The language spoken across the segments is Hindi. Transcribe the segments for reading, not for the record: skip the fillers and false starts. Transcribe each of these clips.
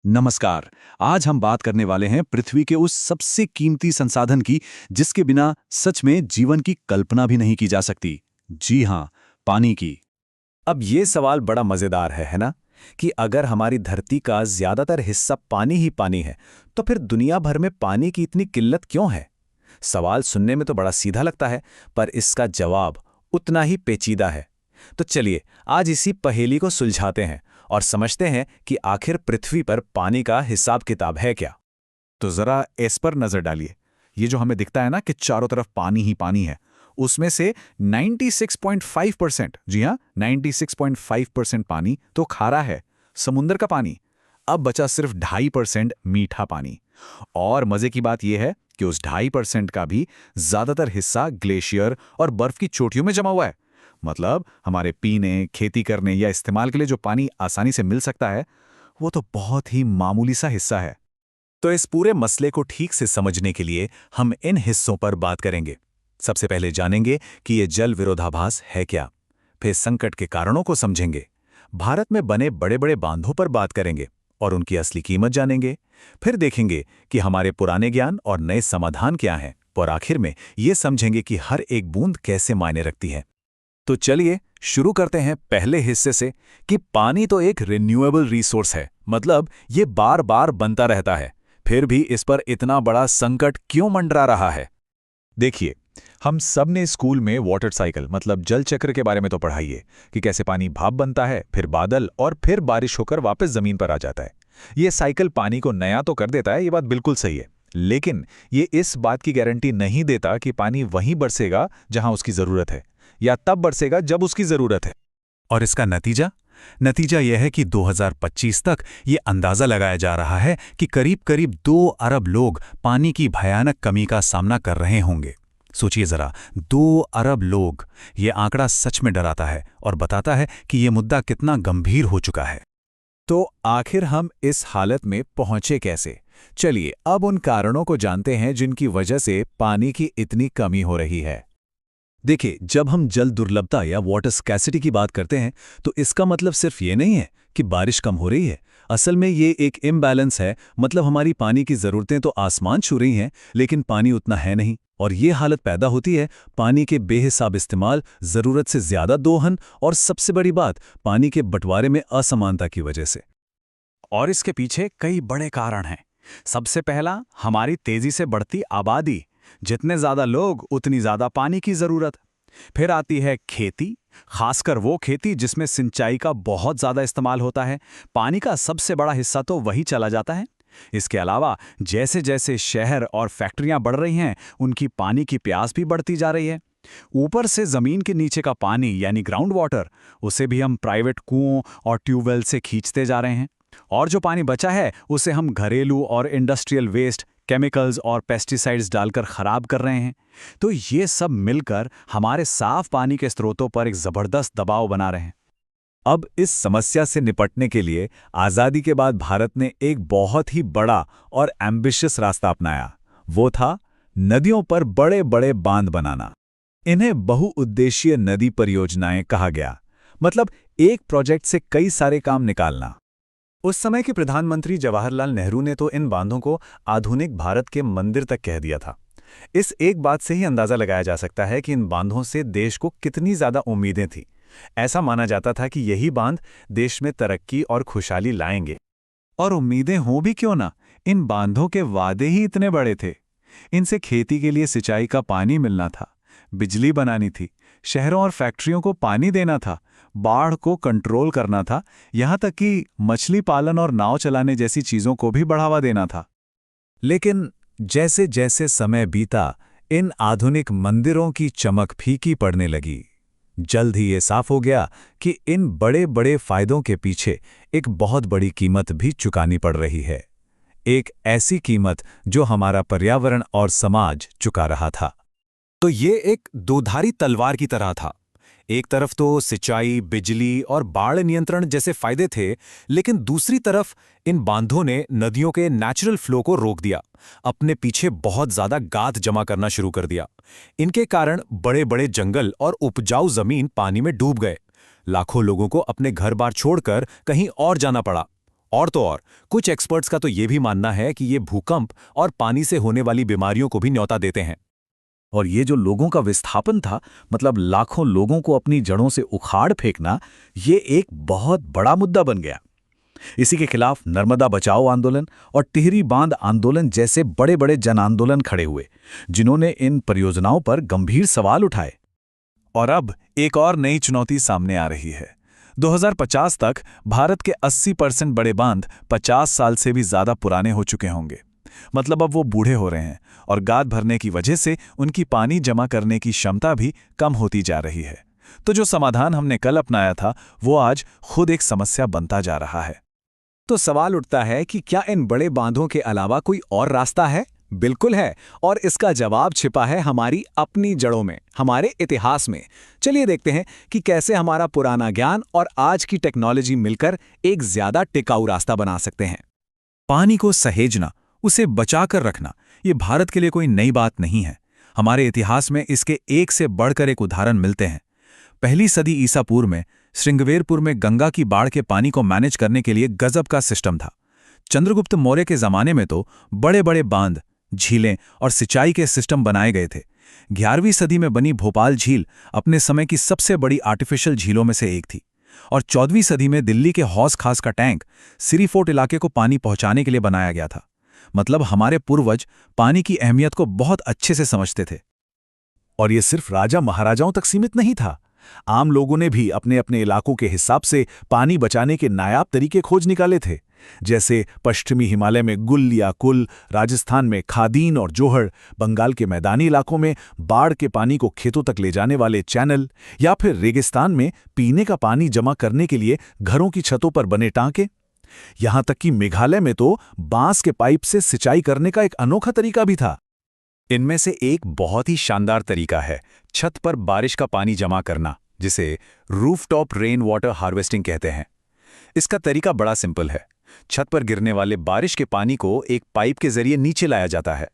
नमस्कार। आज हम बात करने वाले हैं पृथ्वी के उस सबसे कीमती संसाधन की जिसके बिना सच में जीवन की कल्पना भी नहीं की जा सकती। जी हाँ, पानी की। अब ये सवाल बड़ा मजेदार है ना? कि अगर हमारी धरती का ज्यादातर हिस्सा पानी ही पानी है, तो फिर दुनिया भर में पानी की इतनी किल्लत क्यों है? सवाल सुनने में तो बड़ा सीधा लगता है, पर इसका जवाब उतना ही पेचीदा है। तो चलिए, आज इसी पहेली को सुलझाते हैं और समझते हैं कि आखिर पृथ्वी पर पानी का हिसाब किताब है क्या। तो जरा इस पर नजर डालिए। ये जो हमें दिखता है ना कि चारों तरफ पानी ही पानी है, उसमें से 96.5%, जी हाँ, 96.5% पानी तो खारा है, समुंदर का पानी। अब बचा सिर्फ 2.5% मीठा पानी। और मजे की बात यह है कि उस 2.5% का भी ज्यादातर हिस्सा ग्लेशियर और बर्फ की चोटियों में जमा हुआ है। मतलब हमारे पीने, खेती करने या इस्तेमाल के लिए जो पानी आसानी से मिल सकता है, वो तो बहुत ही मामूली सा हिस्सा है। तो इस पूरे मसले को ठीक से समझने के लिए हम इन हिस्सों पर बात करेंगे। सबसे पहले जानेंगे कि ये जल विरोधाभास है क्या। फिर संकट के कारणों को समझेंगे। भारत में बने बड़े बड़े बांधों पर बात करेंगे और उनकी असली कीमत जानेंगे। फिर देखेंगे कि हमारे पुराने ज्ञान और नए समाधान क्या हैं, और आखिर में ये समझेंगे कि हर एक बूंद कैसे मायने रखती है। तो चलिए शुरू करते हैं पहले हिस्से से कि पानी तो एक रिन्यूएबल रिसोर्स है, मतलब ये बार बार बनता रहता है, फिर भी इस पर इतना बड़ा संकट क्यों मंडरा रहा है। देखिए, हम सब ने स्कूल में वाटर साइकिल मतलब जल चक्र के बारे में तो पढ़ाई है कि कैसे पानी भाप बनता है, फिर बादल और फिर बारिश होकर वापस जमीन पर आ जाता है। ये साइकिल पानी को नया तो कर देता है, ये बात बिल्कुल सही है, लेकिन ये इस बात की गारंटी नहीं देता कि पानी वहीं बरसेगा जहां उसकी जरूरत है, या तब बरसेगा जब उसकी जरूरत है। और इसका नतीजा यह है कि 2025 तक ये अंदाजा लगाया जा रहा है कि करीब करीब 2 अरब लोग पानी की भयानक कमी का सामना कर रहे होंगे। सोचिए जरा, 2 अरब लोग। ये आंकड़ा सच में डराता है और बताता है कि ये मुद्दा कितना गंभीर हो चुका है। तो आखिर हम इस हालत में पहुंचे कैसे? चलिए अब उन कारणों को जानते हैं जिनकी वजह से पानी की इतनी कमी हो रही है। देखिए, जब हम जल दुर्लभता या वाटर स्कैसिटी की बात करते हैं तो इसका मतलब सिर्फ ये नहीं है कि बारिश कम हो रही है। असल में ये एक इम्बैलेंस है, मतलब हमारी पानी की ज़रूरतें तो आसमान छू रही हैं, लेकिन पानी उतना है नहीं। और ये हालत पैदा होती है पानी के बेहिसाब इस्तेमाल, ज़रूरत से ज़्यादा दोहन और सबसे बड़ी बात, पानी के बंटवारे में असमानता की वजह से। और इसके पीछे कई बड़े कारण हैं। सबसे पहला, हमारी तेजी से बढ़ती आबादी। जितने ज्यादा लोग उतनी ज्यादा पानी की जरूरत। फिर आती है खेती, खासकर वो खेती जिसमें सिंचाई का बहुत ज्यादा इस्तेमाल होता है। पानी का सबसे बड़ा हिस्सा तो वही चला जाता है। इसके अलावा जैसे जैसे शहर और फैक्ट्रियां बढ़ रही हैं, उनकी पानी की प्यास भी बढ़ती जा रही है। ऊपर से जमीन के नीचे का पानी यानी ग्राउंड वाटर, उसे भी हम प्राइवेट कुओं और ट्यूबवेल से खींचते जा रहे हैं। और जो पानी बचा है उसे हम घरेलू और इंडस्ट्रियल वेस्ट, केमिकल्स और पेस्टिसाइड्स डालकर खराब कर रहे हैं। तो ये सब मिलकर हमारे साफ पानी के स्रोतों पर एक जबरदस्त दबाव बना रहे हैं। अब इस समस्या से निपटने के लिए आज़ादी के बाद भारत ने एक बहुत ही बड़ा और एम्बिशियस रास्ता अपनाया। वो था नदियों पर बड़े बड़े बांध बनाना। इन्हें बहुउद्देशीय नदी परियोजनाएं कहा गया, मतलब एक प्रोजेक्ट से कई सारे काम निकालना। उस समय के प्रधानमंत्री जवाहरलाल नेहरू ने तो इन बांधों को आधुनिक भारत के मंदिर तक कह दिया था। इस एक बात से ही अंदाजा लगाया जा सकता है कि इन बांधों से देश को कितनी ज्यादा उम्मीदें थीं। ऐसा माना जाता था कि यही बांध देश में तरक्की और खुशहाली लाएंगे। और उम्मीदें हों भी क्यों ना, इन बांधों के वादे ही इतने बड़े थे। इनसे खेती के लिए सिंचाई का पानी मिलना था, बिजली बनानी थी, शहरों और फैक्ट्रियों को पानी देना था, बाढ़ को कंट्रोल करना था, यहां तक कि मछली पालन और नाव चलाने जैसी चीजों को भी बढ़ावा देना था। लेकिन जैसे जैसे समय बीता, इन आधुनिक मंदिरों की चमक फीकी पड़ने लगी। जल्द ही ये साफ हो गया कि इन बड़े बड़े फायदों के पीछे एक बहुत बड़ी कीमत भी चुकानी पड़ रही है। एक ऐसी कीमत जो हमारा पर्यावरण और समाज चुका रहा था। तो ये एक दोधारी तलवार की तरह था। एक तरफ तो सिंचाई, बिजली और बाढ़ नियंत्रण जैसे फायदे थे, लेकिन दूसरी तरफ इन बांधों ने नदियों के नेचुरल फ्लो को रोक दिया, अपने पीछे बहुत ज्यादा गाद जमा करना शुरू कर दिया। इनके कारण बड़े बड़े जंगल और उपजाऊ जमीन पानी में डूब गए। लाखों लोगों को अपने घर बार छोड़कर कहीं और जाना पड़ा। और तो और कुछ एक्सपर्ट्स का तो ये भी मानना है कि ये भूकंप और पानी से होने वाली बीमारियों को भी न्योता देते हैं। और ये जो लोगों का विस्थापन था, मतलब लाखों लोगों को अपनी जड़ों से उखाड़ फेंकना, ये एक बहुत बड़ा मुद्दा बन गया। इसी के खिलाफ नर्मदा बचाओ आंदोलन और टिहरी बांध आंदोलन जैसे बड़े बड़े जन आंदोलन खड़े हुए, जिन्होंने इन परियोजनाओं पर गंभीर सवाल उठाए। और अब एक और नई चुनौती सामने आ रही है। 2050 तक भारत के 80% बड़े बांध 50 साल से भी ज्यादा पुराने हो चुके होंगे। मतलब अब वो बूढ़े हो रहे हैं और गाद भरने की वजह से उनकी पानी जमा करने की क्षमता भी कम होती जा रही है। तो जो समाधान हमने कल अपनाया था, वो आज खुद एक समस्या बनता जा रहा है। तो सवाल उठता है कि क्या इन बड़े बांधों के अलावा कोई और रास्ता है? बिल्कुल है, और इसका जवाब छिपा है हमारी अपनी जड़ों में, हमारे इतिहास में। चलिए देखते हैं कि कैसे हमारा पुराना ज्ञान और आज की टेक्नोलॉजी मिलकर एक ज्यादा टिकाऊ रास्ता बना सकते हैं। पानी को सहेजना, उसे बचाकर रखना, ये भारत के लिए कोई नई बात नहीं है। हमारे इतिहास में इसके एक से बढ़कर एक उदाहरण मिलते हैं। पहली सदी ईसा पूर्व में श्रृंगवेरपुर में गंगा की बाढ़ के पानी को मैनेज करने के लिए गजब का सिस्टम था। चंद्रगुप्त मौर्य के जमाने में तो बड़े बड़े बांध, झीलें और सिंचाई के सिस्टम बनाए गए थे। 11वीं सदी में बनी भोपाल झील अपने समय की सबसे बड़ी आर्टिफिशियल झीलों में से एक थी। और 14वीं सदी में दिल्ली के हौज खास का टैंक सिरी फोर्ट इलाके को पानी पहुंचाने के लिए बनाया गया था। मतलब हमारे पूर्वज पानी की अहमियत को बहुत अच्छे से समझते थे। और ये सिर्फ राजा महाराजाओं तक सीमित नहीं था। आम लोगों ने भी अपने अपने इलाकों के हिसाब से पानी बचाने के नायाब तरीके खोज निकाले थे। जैसे पश्चिमी हिमालय में गुल या कुल, राजस्थान में खादीन और जोहड़, बंगाल के मैदानी इलाकों में बाढ़ के पानी को खेतों तक ले जाने वाले चैनल, या फिर रेगिस्तान में पीने का पानी जमा करने के लिए घरों की छतों पर बने टांके। यहां तक कि मेघालय में तो बांस के पाइप से सिंचाई करने का एक अनोखा तरीका भी था। इनमें से एक बहुत ही शानदार तरीका है छत पर बारिश का पानी जमा करना, जिसे रूफटॉप रेन वाटर हार्वेस्टिंग कहते हैं। इसका तरीका बड़ा सिंपल है। छत पर गिरने वाले बारिश के पानी को एक पाइप के जरिए नीचे लाया जाता है।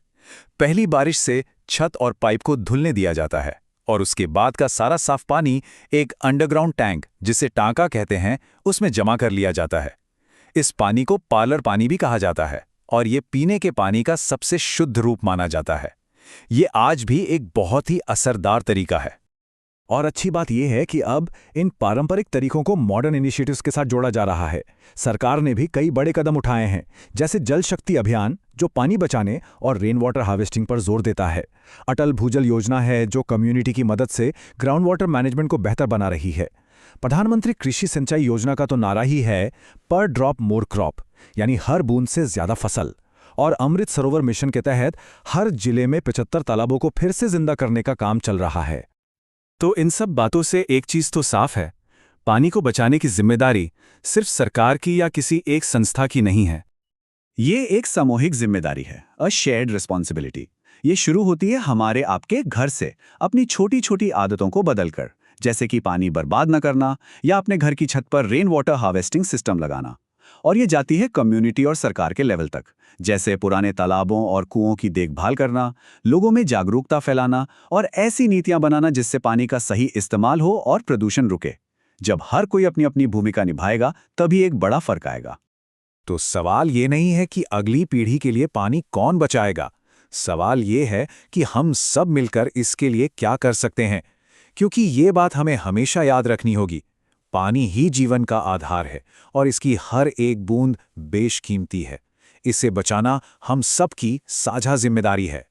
पहली बारिश से छत और पाइप को धुलने दिया जाता है और उसके बाद का सारा साफ पानी एक अंडरग्राउंड टैंक, जिसे टांका कहते हैं, उसमें जमा कर लिया जाता है। इस पानी को पार्लर पानी भी कहा जाता है और ये पीने के पानी का सबसे शुद्ध रूप माना जाता है। ये आज भी एक बहुत ही असरदार तरीका है। और अच्छी बात यह है कि अब इन पारंपरिक तरीकों को मॉडर्न इनिशिएटिव्स के साथ जोड़ा जा रहा है। सरकार ने भी कई बड़े कदम उठाए हैं, जैसे जल शक्ति अभियान, जो पानी बचाने और रेन वाटर हार्वेस्टिंग पर जोर देता है। अटल भूजल योजना है, जो कम्युनिटी की मदद से ग्राउंड वाटर मैनेजमेंट को बेहतर बना रही है। प्रधानमंत्री कृषि सिंचाई योजना का तो नारा ही है पर ड्रॉप मोर क्रॉप, यानी हर बूंद से ज्यादा फसल। और अमृत सरोवर मिशन के तहत हर जिले में 75 तालाबों को फिर से जिंदा करने का काम चल रहा है। तो इन सब बातों से एक चीज तो साफ है, पानी को बचाने की जिम्मेदारी सिर्फ सरकार की या किसी एक संस्था की नहीं है। ये एक सामूहिक जिम्मेदारी है, अ शेयर्ड रिस्पॉन्सिबिलिटी। ये शुरू होती है हमारे आपके घर से, अपनी छोटी छोटी आदतों को बदलकर, जैसे कि पानी बर्बाद न करना या अपने घर की छत पर रेन वाटर हार्वेस्टिंग सिस्टम लगाना। और ये जाती है कम्युनिटी और सरकार के लेवल तक, जैसे पुराने तालाबों और कुओं की देखभाल करना, लोगों में जागरूकता फैलाना और ऐसी नीतियां बनाना जिससे पानी का सही इस्तेमाल हो और प्रदूषण रुके। जब हर कोई अपनी अपनी भूमिका निभाएगा, तभी एक बड़ा फर्क आएगा। तो सवाल ये नहीं है कि अगली पीढ़ी के लिए पानी कौन बचाएगा, सवाल ये है कि हम सब मिलकर इसके लिए क्या कर सकते हैं। क्योंकि ये बात हमें हमेशा याद रखनी होगी, पानी ही जीवन का आधार है और इसकी हर एक बूंद बेशकीमती है। इसे बचाना हम सबकी साझा जिम्मेदारी है।